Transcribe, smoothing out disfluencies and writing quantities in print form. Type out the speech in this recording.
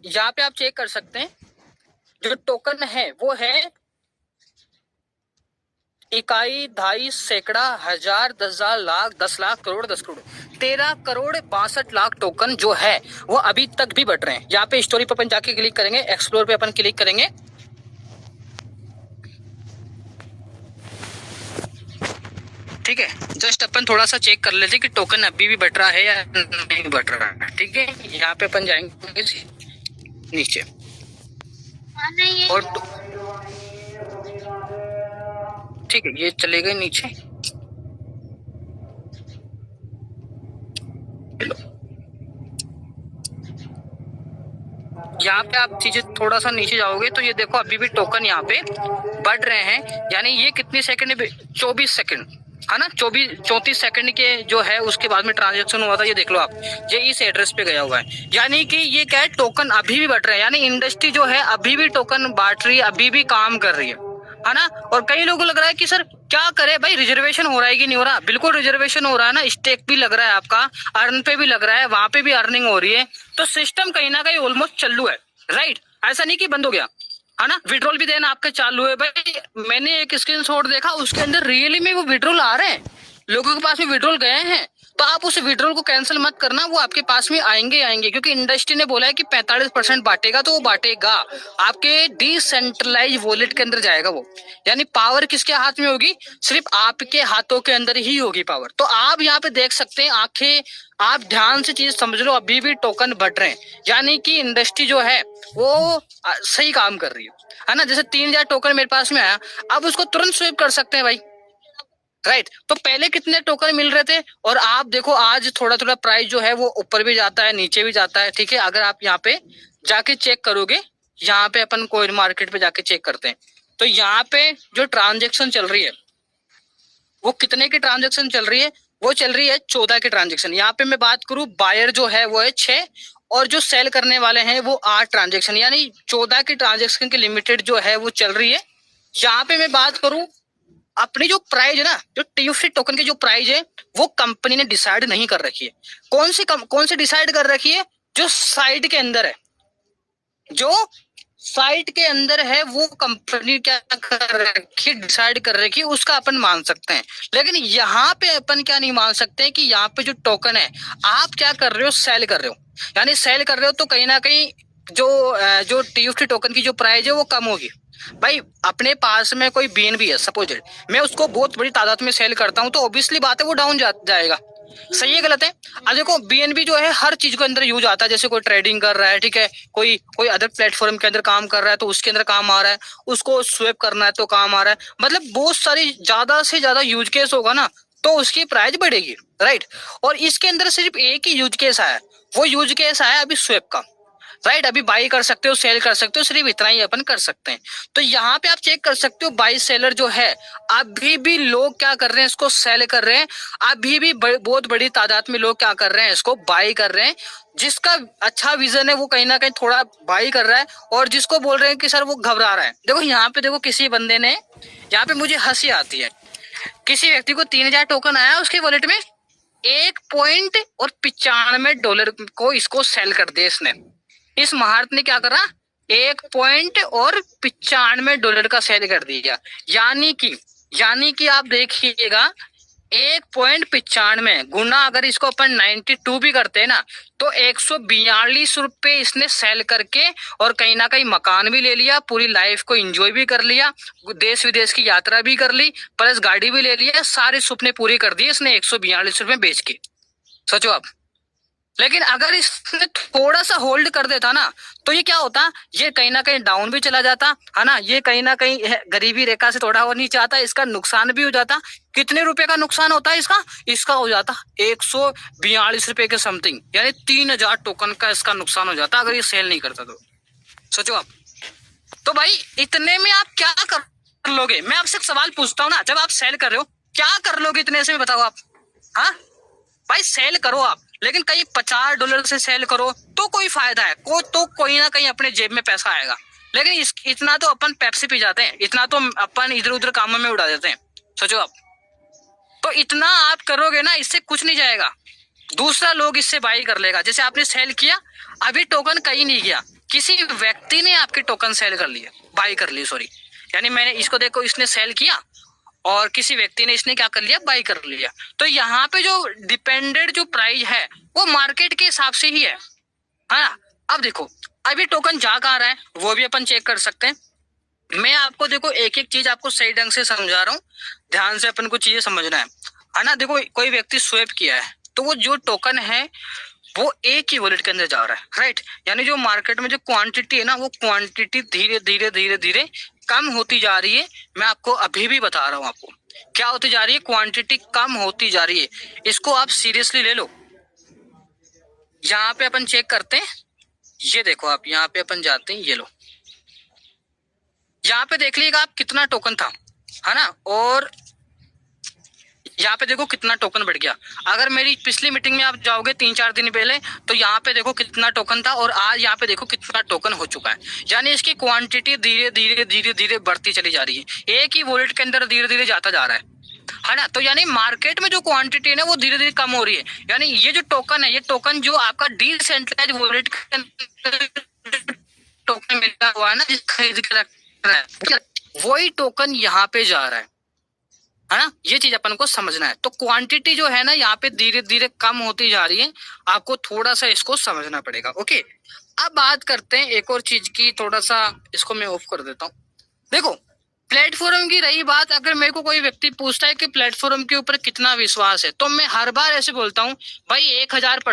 यहाँ पे आप चेक कर सकते हैं, जो टोकन है वो है इकाई, दहाई, सैकड़ा, हजार, 10,000, लाख, 10 लाख, करोड़, 10 करोड़, 13 करोड़ 62 लाख टोकन जो है वो अभी तक भी बढ़ रहे हैं। यहाँ पे स्टोरी पे अपन जाके क्लिक करेंगे, एक्सप्लोर पे अपन क्लिक करेंगे, ठीक है। जस्ट अपन थोड़ा सा चेक कर लेते कि टोकन अभी भी बढ़ रहा है या नहीं बढ़ रहा है, ठीक है। यहाँ पे अपन जाएंगे नीचे और ठीक है, ये चले गए नीचे। यहाँ पे आप चीजें थोड़ा सा नीचे जाओगे तो ये देखो अभी भी टोकन यहाँ पे बढ़ रहे हैं। यानी ये कितनी सेकंड, 24 सेकंड है ना, 34 सेकंड के जो है उसके बाद में ट्रांजेक्शन हुआ था। ये देख लो आप, ये इस एड्रेस पे गया हुआ है। यानी कि ये क्या है, टोकन अभी भी बढ़ रहे हैं। यानी इंडस्ट्री जो है अभी भी टोकन बांट रही है, अभी भी काम कर रही है ना। और कई लोगों को लग रहा है कि सर क्या करे भाई, रिजर्वेशन हो रहा है कि नहीं हो रहा। बिल्कुल रिजर्वेशन हो रहा है ना, स्टेक भी लग रहा है आपका, अर्न पे भी लग रहा है, वहां पे भी अर्निंग हो रही है। तो सिस्टम कहीं ना कहीं ऑलमोस्ट चालू है, राइट। ऐसा नहीं कि बंद हो गया है ना। विड्रॉल भी देना आपके चालू है भाई। मैंने एक स्क्रीनशॉट देखा, उसके अंदर रियली में वो विड्रॉल आ रहे हैं, लोगों के पास में विड्रॉल गए हैं। तो आप उस विड्रॉल को कैंसिल मत करना, वो आपके पास में आएंगे, क्योंकि इंडस्ट्री ने बोला है कि 45% बांटेगा, तो वो बांटेगा आपके डिसेंट्रलाइज वॉलेट के अंदर जाएगा वो। यानी पावर किसके हाथ में होगी, सिर्फ आपके हाथों के अंदर ही होगी पावर। तो आप यहाँ पे देख सकते हैं, आंखें आप ध्यान से चीज समझ लो, अभी भी टोकन बढ़ रहे हैं। यानी कि इंडस्ट्री जो है वो सही काम कर रही है ना। जैसे 3,000 टोकन मेरे पास में आया, अब उसको तुरंत स्वीप कर सकते हैं भाई, राइट। तो पहले कितने टोकन मिल रहे थे, और आप देखो आज थोड़ा थोड़ा प्राइस जो है वो ऊपर भी जाता है, नीचे भी जाता है, ठीक है। अगर आप यहाँ पे जाके चेक करोगे, यहाँ पे अपन कोइन मार्केट पे जाके चेक करते हैं, तो यहाँ पे जो ट्रांजेक्शन चल रही है वो कितने की ट्रांजेक्शन चल रही है, वो चल रही है 14 की ट्रांजेक्शन। यहाँ पे मैं बात करूं, बायर जो है वो है 6 और जो सेल करने वाले हैं वो 8 ट्रांजेक्शन, यानी 14 की ट्रांजेक्शन की लिमिटेड जो है वो चल रही है। यहाँ पे मैं बात करूं, अपनी जो प्राइस है ना, जो टीयूएफटी टोकन की जो प्राइस है वो कंपनी ने डिसाइड नहीं कर रखी है। कौन सी डिसाइड कर रखी है, जो साइट के अंदर है, जो साइट के अंदर है वो कंपनी क्या कर रखी, डिसाइड कर रखी, उसका अपन मान सकते हैं। लेकिन यहाँ पे अपन क्या नहीं मान सकते हैं कि यहाँ पे जो टोकन है आप क्या कर रहे हो, सेल कर रहे हो। यानी सेल कर रहे हो तो कहीं ना कहीं जो टीयूएफटी टोकन की जो प्राइस है वो कम होगी। भाई अपने पास में कोई बीएनबी है सपोज, मैं उसको बहुत बड़ी तादाद में सेल करता हूँ, तो ऑब्वियसली बात है वो डाउन जाएगा। सही है गलत है। अब देखो बीएनबी जो है हर चीज के अंदर यूज आता है। जैसे कोई ट्रेडिंग कर रहा है, ठीक है, कोई कोई अदर प्लेटफॉर्म के अंदर काम कर रहा है तो उसके अंदर काम आ रहा है, उसको स्वेप करना है तो काम आ रहा है। मतलब बहुत सारी ज्यादा से ज्यादा यूज केस होगा ना, तो उसकी प्राइस बढ़ेगी, राइट। और इसके अंदर सिर्फ एक ही यूज केस आया, वो यूज केस आया अभी स्वेप का, राइट। अभी बाई कर सकते हो, सेल कर सकते हो, सिर्फ इतना ही अपन कर सकते हैं। तो यहाँ पे आप चेक कर सकते हो, बाई सेलर जो है अभी भी लोग क्या कर रहे हैं, इसको सेल कर रहे हैं। अभी भी बहुत बड़ी तादाद में लोग क्या कर रहे हैं, इसको बाई कर रहे हैं। जिसका अच्छा विजन है वो कहीं ना कहीं थोड़ा बाई कर रहा है, और जिसको बोल रहे हैं कि सर वो घबरा रहा है। देखो यहाँ पे देखो, किसी बंदे ने, यहाँ पे मुझे हंसी आती है, किसी व्यक्ति को 3,000 टोकन आया उसके वॉलेट में, 1.95 डॉलर को इसको सेल कर दिया इसने। इस महारत ने क्या करा, 1.95 डॉलर का सेल कर दिया। यानी कि आप देखिएगा, 1.95 गुना अगर इसको अपन 92 भी करते हैं ना, तो 142 रुपए इसने सेल करके, और कहीं ना कहीं मकान भी ले लिया, पूरी लाइफ को एंजॉय भी कर लिया, देश विदेश की यात्रा भी कर ली, प्लस गाड़ी भी ले लिया, सारे सपने पूरे कर दिए इसने 142 रुपए बेच के। सोचो आप। लेकिन अगर इसने थोड़ा सा होल्ड कर देता ना, तो ये क्या होता, ये कहीं ना कहीं डाउन भी चला जाता है ना, ये कहीं ना कहीं गरीबी रेखा से थोड़ा और नीचे आता, इसका नुकसान भी हो जाता। कितने रुपए का नुकसान होता है इसका हो जाता 142 रुपए के समथिंग, यानी 3,000 टोकन का इसका नुकसान हो जाता अगर ये सेल नहीं करता तो। सोचो आप। तो भाई इतने में आप क्या कर लोगे, मैं आपसे एक सवाल पूछता हूँ ना, जब आप सेल कर रहे हो क्या कर लोगे इतने से, बताओ आप। हाँ भाई सेल करो आप, लेकिन कहीं 50 डॉलर से सेल करो तो कोई फायदा है, तो कोई ना कहीं अपने जेब में पैसा आएगा। लेकिन इतना तो अपन पेप्सी पी जाते हैं, इतना तो अपन इधर उधर कामों में उड़ा देते हैं। सोचो आप। तो इतना आप करोगे ना, इससे कुछ नहीं जाएगा, दूसरा लोग इससे बाई कर लेगा। जैसे आपने सेल किया, अभी टोकन कहीं नहीं गया, किसी व्यक्ति ने आपके टोकन सेल कर लिए, बाई कर लिए, सॉरी, यानी मैंने इसको देखो, इसने सेल किया और किसी व्यक्ति ने इसने क्या कर लिया, बाई कर लिया। तो यहाँ पे जो डिपेंडेंट जो प्राइस है वो मार्केट के हिसाब से ही है ना। अब देखो अभी टोकन जा कहाँ रहा है वो भी अपन चेक कर सकते हैं। मैं आपको देखो एक एक चीज आपको सही ढंग से समझा रहा हूँ, ध्यान से अपन को चीजें समझना है ना। देखो कोई व्यक्ति स्वैप किया है तो वो जो टोकन है वो एक ही वॉलेट के अंदर जा रहा है, राइट। यानी जो मार्केट में जो क्वांटिटी है ना वो क्वांटिटी धीरे धीरे धीरे धीरे कम होती जा रही है। मैं आपको अभी भी बता रहा हूँ आपको क्या होती जा रही है, क्वांटिटी कम होती जा रही है। इसको आप सीरियसली ले लो। यहाँ पे अपन चेक करते हैं, ये देखो आप यहाँ पे अपन जाते हैं, ये लो, यहाँ पे देख लीजिएगा आप कितना टोकन था, है ना। और यहाँ पे देखो कितना टोकन बढ़ गया। अगर मेरी पिछली मीटिंग में आप जाओगे 3-4 दिन पहले तो यहाँ पे देखो कितना टोकन था और आज यहाँ पे देखो कितना टोकन हो चुका है। यानी इसकी क्वांटिटी धीरे धीरे धीरे धीरे बढ़ती चली जा रही है, एक ही वॉलेट के अंदर धीरे धीरे जाता जा रहा है ना। तो यानी मार्केट में जो क्वांटिटी है ना वो धीरे धीरे कम हो रही है। यानी ये जो टोकन है, ये टोकन जो आपका डिसेंट्रलाइज्ड वॉलेट के अंदर टोकन मिला हुआ है ना, जिस खरीद के रख रहा है, वही टोकन यहाँ पे जा रहा है ना। ये चीज अपन को समझना है। तो क्वांटिटी जो है ना यहाँ पे धीरे धीरे कम होती जा रही है, आपको थोड़ा सा इसको समझना पड़ेगा। ओके, अब बात करते हैं एक और चीज की, थोड़ा सा इसको मैं ऑफ कर देता हूँ। देखो प्लेटफॉर्म की रही बात, अगर मेरे को कोई व्यक्ति पूछता है कि प्लेटफॉर्म के ऊपर कितना विश्वास है, तो मैं हर बार ऐसे बोलता हूँ भाई 1000%